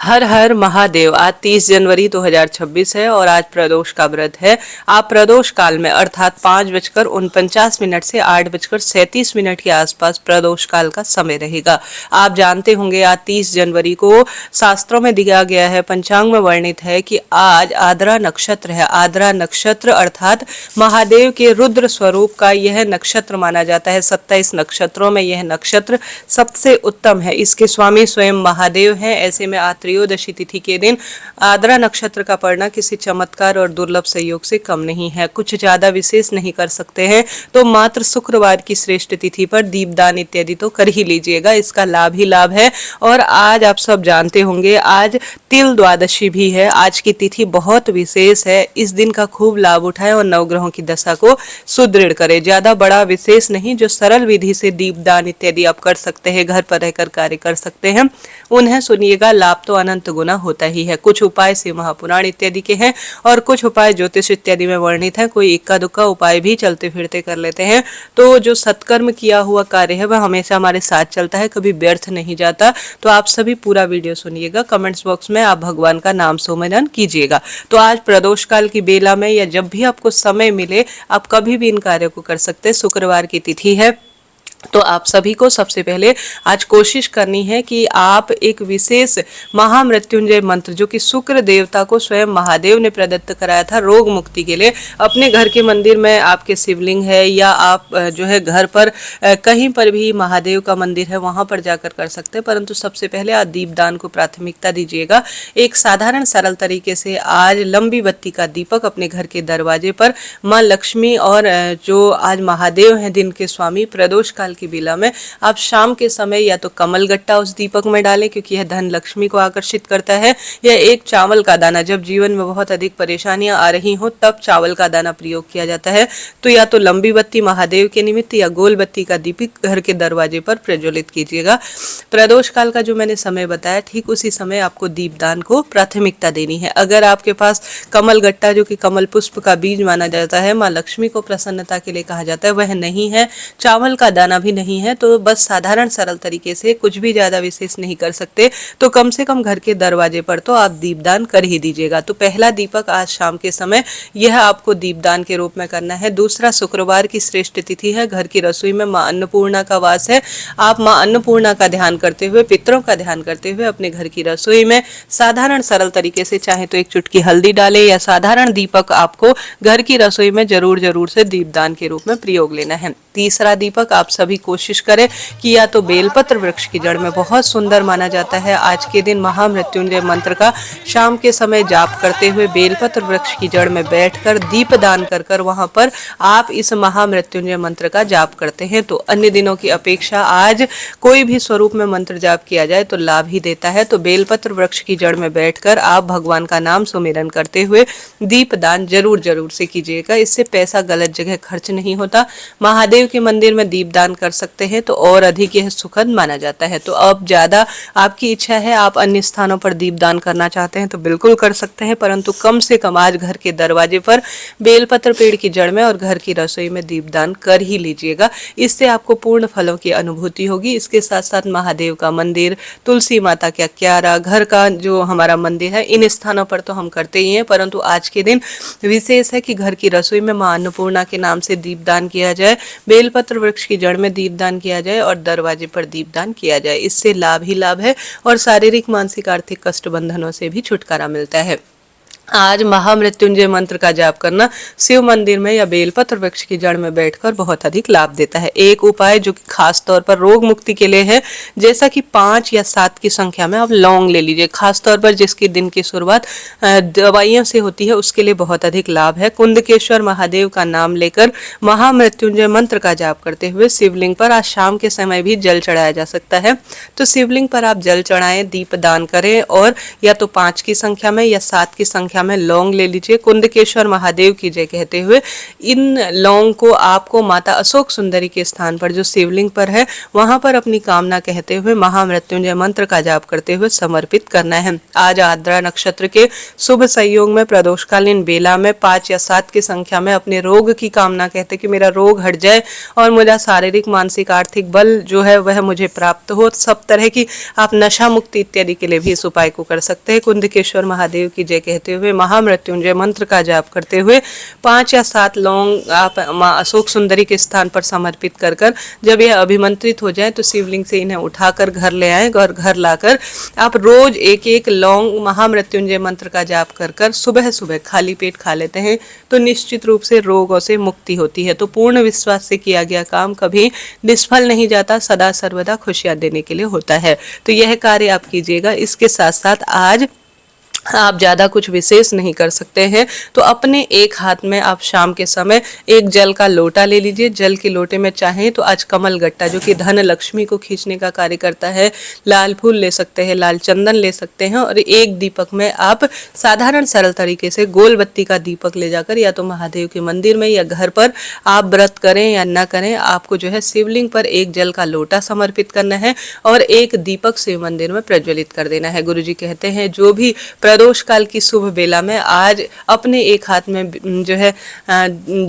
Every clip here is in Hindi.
हर हर महादेव। आज 30 जनवरी 2026 है और आज प्रदोष का व्रत है। आप प्रदोष काल में अर्थात 5:49 से 8:37 के आसपास प्रदोष काल का समय रहेगा। आप जानते होंगे आज 30 जनवरी को शास्त्रों में दिया गया है, पंचांग में वर्णित है कि आज आद्रा नक्षत्र है। आद्रा नक्षत्र अर्थात महादेव के रुद्र स्वरूप का यह नक्षत्र माना जाता है। 27 नक्षत्रों में यह नक्षत्र सबसे उत्तम है। इसके स्वामी स्वयं महादेव हैं। ऐसे में आज त्रयोदशी तिथि के दिन आद्रा नक्षत्र का पड़ना किसी चमत्कार और दुर्लभ संयोग से कम नहीं है। कुछ ज्यादा विशेष नहीं कर सकते हैं तो मात्र शुक्रवार की श्रेष्ठ तिथि पर दीपदान इत्यादि तो कर ही लीजिएगा, इसका लाभ ही लाभ है। और आज आप सब जानते होंगे आज तिल द्वादशी भी है। आज की तिथि बहुत विशेष है। इस दिन का खूब लाभ उठाएं और नवग्रहों की दशा को सुदृढ़ करें। ज्यादा बड़ा विशेष नहीं, जो सरल विधि से दीपदान इत्यादि आप कर सकते हैं, घर पर रहकर कार्य कर सकते हैं, उन्हें सुनिएगा। लाभ तो अनंत गुना होता ही है। कुछ उपाय शिव महापुराण इत्यादि के हैं और कुछ उपाय ज्योतिष इत्यादि में वर्णित है। कोई इक्का दुक्का उपाय भी चलते फिरते कर लेते हैं तो जो सत्कर्म किया हुआ कार्य है वह हमेशा हमारे साथ चलता है, कभी व्यर्थ नहीं जाता। तो आप सभी पूरा वीडियो सुनिएगा। कमेंट्स बॉक्स में आप भगवान का नाम सुमिरन कीजिएगा। तो आज प्रदोष काल की बेला में या जब भी आपको समय मिले आप कभी भी इन कार्यों को कर सकते हैं। शुक्रवार की तिथि है तो आप सभी को सबसे पहले आज कोशिश करनी है कि आप एक विशेष महामृत्युंजय मंत्र जो कि शुक्र देवता को स्वयं महादेव ने प्रदत्त कराया था रोग मुक्ति के लिए, अपने घर के मंदिर में आपके शिवलिंग है या आप जो है घर पर कहीं पर भी महादेव का मंदिर है वहां पर जाकर कर सकते हैं। परंतु सबसे पहले आज दीपदान को प्राथमिकता दीजिएगा। एक साधारण सरल तरीके से आज लंबी बत्ती का दीपक अपने घर के दरवाजे पर माँ लक्ष्मी और जो आज महादेव हैं दिन के स्वामी प्रदोष काल की बेला में आप शाम के समय या तो कमल गट्टा उस दीपक में डालें क्योंकि यह धन लक्ष्मी को आकर्षित करता है, या एक चावल का दाना, जब जीवन में बहुत अधिक परेशानियां आ रही हो तब चावल का दाना प्रयोग किया जाता है। तो या तो लंबी बत्ती महादेव के निमित्त या गोल बत्ती का दीपक घर के दरवाजे पर प्रज्वलित कीजिएगा। प्रदोष काल का जो मैंने समय बताया ठीक उसी समय आपको दीपदान को प्राथमिकता देनी है। अगर आपके पास कमल गट्टा जो कि कमल पुष्प का बीज माना जाता है, माँ लक्ष्मी को प्रसन्नता के लिए कहा जाता है, वह नहीं है, चावल का दाना भी नहीं है, तो बस साधारण सरल तरीके से कुछ भी ज्यादा विशेष नहीं कर सकते तो कम से कम घर के दरवाजे पर तो आप दीपदान कर ही दीजिएगा। तो पहला दीपक आज शाम के समय यह आपको दीपदान के रूप में करना है। दूसरा, शुक्रवार की श्रेष्ठ तिथि है, घर की रसोई में माँ अन्नपूर्णा का वास है। आप माँ अन्नपूर्णा का ध्यान करते हुए, पितरों का ध्यान करते हुए अपने घर की रसोई में साधारण सरल तरीके से चाहे तो एक चुटकी हल्दी डालें या साधारण दीपक आपको घर की रसोई में जरूर से दीपदान के रूप में प्रयोग लेना है। तीसरा दीपक आप सभी कोशिश करें कि या तो बेलपत्र वृक्ष की जड़ में, बहुत सुंदर माना जाता है आज के दिन महामृत्युंजय मंत्र का शाम के समय जाप करते हुए बेलपत्र वृक्ष की जड़ में बैठकर दीपदान कर वहां पर आप इस महामृत्युंजय मंत्र का जाप करते हैं तो अन्य दिनों की अपेक्षा आज कोई भी स्वरूप में मंत्र जाप किया जाए तो लाभ ही देता है। तो बेलपत्र वृक्ष की जड़ में बैठकर आप भगवान का नाम सुमिरन करते हुए दीपदान जरूर से कीजिएगा। इससे पैसा गलत जगह खर्च नहीं होता। महादेव के मंदिर में दीपदान कर सकते हैं तो और अधिक यह सुखद माना जाता है। तो अब ज्यादा आपकी इच्छा है, आप अन्य स्थानों पर दीपदान करना चाहते हैं तो बिल्कुल कर सकते हैं, परंतु कम से कम आज घर के दरवाजे पर बेलपत्र पेड़ की जड़ में और घर की रसोई में दीपदान कर ही लीजिएगा। इससे आपको पूर्ण फलों की अनुभूति होगी। इसके साथ साथ महादेव का मंदिर, तुलसी माता का क्यारा, घर का जो हमारा मंदिर है, इन स्थानों पर तो हम करते ही हैं, परंतु आज के दिन विशेष है कि घर की रसोई में माँ अन्नपूर्णा के नाम से दीपदान किया जाए, बेलपत्र वृक्ष की जड़ में दीपदान किया जाए और दरवाजे पर दीपदान किया जाए। इससे लाभ ही लाभ है और शारीरिक मानसिक आर्थिक कष्ट बंधनों से भी छुटकारा मिलता है। आज महामृत्युंजय मंत्र का जाप करना शिव मंदिर में या बेलपत्र वृक्ष की जड़ में बैठकर बहुत अधिक लाभ देता है। एक उपाय जो कि खास तौर पर रोग मुक्ति के लिए है, जैसा कि 5 या 7 की संख्या में आप लौंग ले लीजिए। खास तौर पर जिसके दिन की शुरुआत दवाइयों से होती है उसके लिए बहुत अधिक लाभ है। कुंदकेश्वर महादेव का नाम लेकर महामृत्युंजय मंत्र का जाप करते हुए शिवलिंग पर आज शाम के समय भी जल चढ़ाया जा सकता है। तो शिवलिंग पर आप जल चढ़ाएं, दीपदान करें और या तो 5 की संख्या में या 7 की संख्या संख्या में लौंग ले लीजिए, कुंदकेश्वर महादेव की जय कहते हुए इन लौंग को आपको माता अशोक सुंदरी के स्थान पर जो शिवलिंग पर है वहां पर अपनी कामना कहते हुए महामृत्युंजय मंत्र का जाप करते हुए समर्पित करना है। आज आर्द्रा नक्षत्र के शुभ संयोग में प्रदोषकालीन बेला में 5 या 7 की संख्या में अपने रोग की कामना कहते कि मेरा रोग हट जाए और मुझे शारीरिक मानसिक आर्थिक बल जो है वह मुझे प्राप्त हो। सब तरह की आप नशा मुक्ति इत्यादि के लिए भी इस उपाय को कर सकते हैं। कुंदकेश्वर महादेव की जय कहते हुए महामृत्युंजय मंत्र का जाप करते हुए 5 या 7 लौंग आप माँ अशोक सुंदरी के स्थान पर समर्पित कर जब यह अभिमंत्रित हो जाए तो शिवलिंग से इन्हें उठाकर घर ले आए और घर लाकर आप रोज एक एक लौंग महामृत्युंजय मंत्र का जाप कर सुबह सुबह खाली पेट खा लेते हैं तो निश्चित रूप से रोगों से मुक्ति होती है। तो पूर्ण विश्वास से किया गया काम कभी निष्फल नहीं जाता, सदा सर्वदा खुशियां देने के लिए होता है। तो यह कार्य आप कीजिएगा। इसके साथ साथ आज आप ज़्यादा कुछ विशेष नहीं कर सकते हैं तो अपने एक हाथ में आप शाम के समय एक जल का लोटा ले लीजिए। जल के लोटे में चाहें तो आज कमल गट्टा जो कि धन लक्ष्मी को खींचने का कार्य करता है, लाल फूल ले सकते हैं, लाल चंदन ले सकते हैं और एक दीपक में आप साधारण सरल तरीके से गोल बत्ती का दीपक ले जाकर या तो महादेव के मंदिर में या घर पर आप व्रत करें या न करें, आपको जो है शिवलिंग पर एक जल का लोटा समर्पित करना है और एक दीपक शिव मंदिर में प्रज्वलित कर देना है। गुरुजी कहते हैं जो भी प्रदोष काल की शुभ बेला में आज अपने एक हाथ में जो है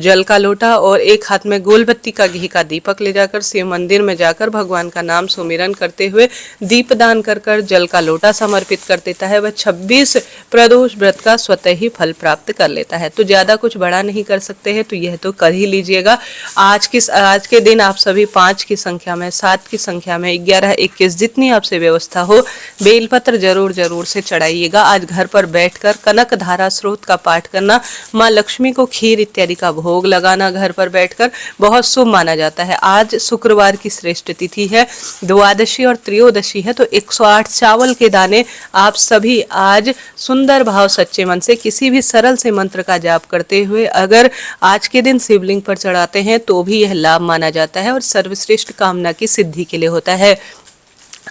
जल का लोटा और एक हाथ में गोलबत्ती का घी का दीपक ले जाकर शिव मंदिर में जाकर भगवान का नाम सुमिरन करते हुए दीपदान कर जल का लोटा समर्पित कर देता है, वह 26 प्रदोष व्रत का स्वतः ही फल प्राप्त कर लेता है। तो ज्यादा कुछ बड़ा नहीं कर सकते हैं तो यह तो कर ही लीजिएगा। आज के दिन आप सभी 5 की संख्या में, 7 की संख्या में, 11, 21 जितनी आपसे व्यवस्था हो बेलपत्र जरूर से चढ़ाइएगा। आज घर पर बैठकर कनक धारा स्रोत का पाठ करना, माँ लक्ष्मी को खीर इत्यादि का भोग लगाना घर पर बैठकर बहुत शुभ माना जाता है। आज शुक्रवार की श्रेष्ठ तिथि है, द्वादशी और त्रयोदशी है तो 108 चावल के दाने आप सभी आज सुंदर भाव सच्चे मन से किसी भी सरल से मंत्र का जाप करते हुए अगर आज के दिन शिवलिंग पर चढ़ाते हैं तो भी यह लाभ माना जाता है और सर्वश्रेष्ठ कामना की सिद्धि के लिए होता है।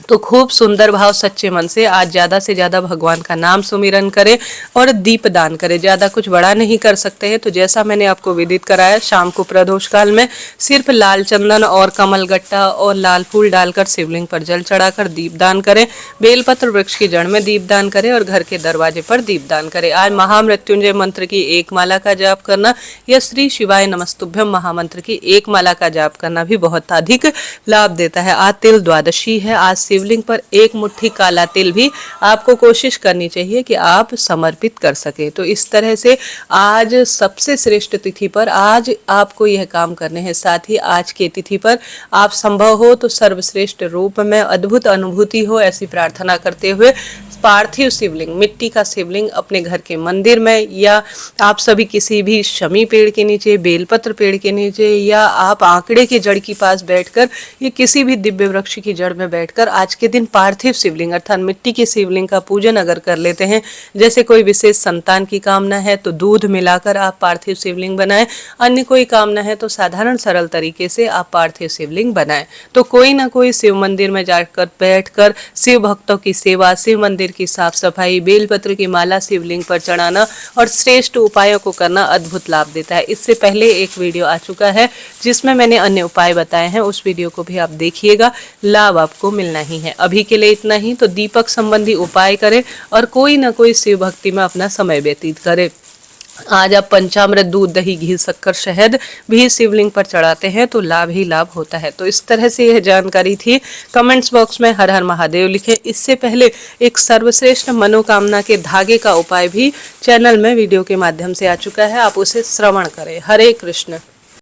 तो खूब सुंदर भाव सच्चे मन से आज ज्यादा से ज्यादा भगवान का नाम सुमिरन करें और दीप दान करें। ज्यादा कुछ बड़ा नहीं कर सकते हैं तो जैसा मैंने आपको विदित कराया शाम को प्रदोष काल में सिर्फ लाल चंदन और कमल गट्टा और लाल फूल डालकर शिवलिंग पर जल चढ़ाकर दीप दान करें, बेलपत्र वृक्ष की जड़ में दीप दान करें और घर के दरवाजे पर दीप दान करें। आज महामृत्युंजय मंत्र की एक माला का जाप करना या श्री शिवाय नमस्तुभ्यम महामंत्र की एक माला का जाप करना भी बहुत अधिक लाभ देता है। आज तिल द्वादशी है, आज शिवलिंग पर एक मुट्ठी काला तिल भी आपको कोशिश करनी चाहिए कि आप समर्पित कर सके। तो इस तरह से आज सबसे श्रेष्ठ तिथि पर आज आपको यह काम करने हैं। साथ ही आज की तिथि पर आप संभव हो तो सर्वश्रेष्ठ रूप में अद्भुत अनुभूति हो ऐसी प्रार्थना करते हुए पार्थिव शिवलिंग, मिट्टी का शिवलिंग अपने घर के मंदिर में या आप सभी किसी भी शमी पेड़ के नीचे, बेलपत्र पेड़ के नीचे या आप आंकड़े की जड़ के पास बैठकर या किसी भी दिव्य वृक्ष की जड़ में बैठकर आज के दिन पार्थिव शिवलिंग अर्थात मिट्टी के शिवलिंग का पूजन अगर कर लेते हैं, जैसे कोई विशेष संतान की कामना है तो दूध मिलाकर आप पार्थिव शिवलिंग बनाएं, अन्य कोई कामना है तो साधारण सरल तरीके से आप पार्थिव शिवलिंग बनाएं। तो कोई ना कोई शिव मंदिर में जाकर बैठकर शिव भक्तों की सेवा, शिव मंदिर की साफ सफाई, बेलपत्र की माला शिवलिंग पर चढ़ाना और श्रेष्ठ उपायों को करना अद्भुत लाभ देता है। इससे पहले एक वीडियो आ चुका है जिसमें मैंने अन्य उपाय बताए हैं, उस वीडियो को भी आप देखिएगा, लाभ आपको मिलना ही है। अभी के लिए इतना ही। तो दीपक संबंधी उपाय करें और कोई ना कोई शिव भक्ति में अपना समय व्यतीत करें। आज आप पंचामृत, दूध, दही, घी, शक्कर, शहद भी शिवलिंग पर चढ़ाते हैं तो लाभ ही लाभ होता है। तो इस तरह से यह जानकारी थी। कमेंट्स बॉक्स में हर हर महादेव लिखें। इससे पहले एक सर्वश्रेष्ठ मनोकामना के धागे का उपाय भी चैनल में वीडियो के माध्यम से आ चुका है, आप उसे श्रवण करें। हरे कृष्ण।